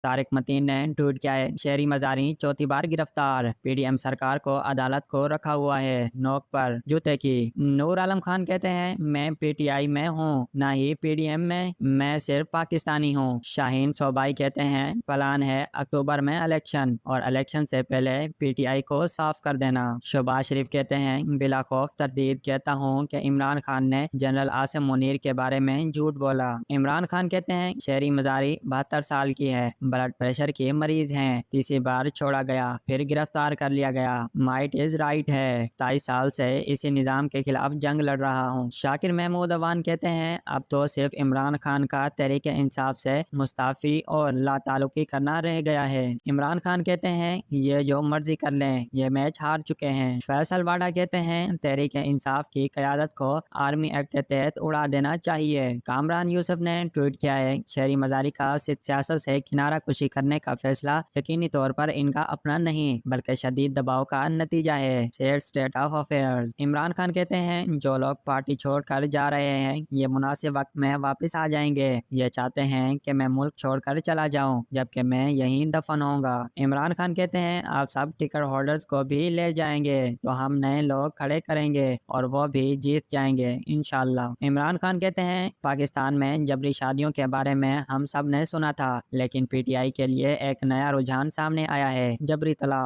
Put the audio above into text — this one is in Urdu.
طارق متین نے ٹویٹ کیا ہے، شہری مزاری چوتھی بار گرفتار، پی ڈی ایم سرکار کو عدالت کو رکھا ہوا ہے نوک پر جوتے کی۔ نور عالم خان کہتے ہیں، میں پی ٹی آئی میں ہوں نہ ہی پی ڈی ایم میں صرف پاکستانی ہوں۔ شاہین صوبائی کہتے ہیں، پلان ہے اکتوبر میں الیکشن اور الیکشن سے پہلے پی ٹی آئی کو صاف کر دینا۔ شہباز شریف کہتے ہیں، بلا خوف تردید کہتا ہوں کہ عمران خان نے جنرل عاصم منیر کے بارے میں جھوٹ بولا۔ عمران خان کہتے ہیں، شہری مزاری 72 سال کی ہے، بلڈ پریشر کے مریض ہیں، تیسری بار چھوڑا گیا، پھر گرفتار کر لیا گیا۔ مائٹ از رائٹ ہے، 27 سال سے اسی نظام کے خلاف جنگ لڑ رہا ہوں۔ شاکر محمود عوان کہتے ہیں، اب تو صرف عمران خان کا تحریک انصاف سے مستعفی اور لا تعلقی کرنا رہ گیا ہے۔ عمران خان کہتے ہیں، یہ جو مرضی کر لیں، یہ میچ ہار چکے ہیں۔ فیصل واڈا کہتے ہیں، تحریک انصاف کی قیادت کو آرمی ایکٹ کے تحت اڑا دینا چاہیے۔ کامران یوسف نے ٹویٹ کیا ہے، شہری مزاری کا سیاست سے کنارہ کشی کرنے کا فیصلہ یقینی طور پر ان کا اپنا نہیں بلکہ شدید دباؤ کا نتیجہ ہے۔ Sad state of affairs. Imran Khan کہتے ہیں، جو لوگ پارٹی چھوڑ کر جا رہے ہیں، یہ مناسب وقت میں واپس آ جائیں گے۔ یہ چاہتے ہیں کہ میں ملک چھوڑ کر چلا جاؤں جبکہ میں یہیں دفن ہوں گا۔ عمران خان کہتے ہیں، آپ سب ٹکٹ ہولڈرز کو بھی لے جائیں گے تو ہم نئے لوگ کھڑے کریں گے اور وہ بھی جیت جائیں گے انشاءاللہ۔ عمران خان کہتے ہیں، پاکستان میں جبری شادیوں کے بارے میں ہم سب نے سنا تھا، لیکن پی ٹی آئی کے لیے ایک نیا رجحان سامنے آیا ہے، جبری طلاق۔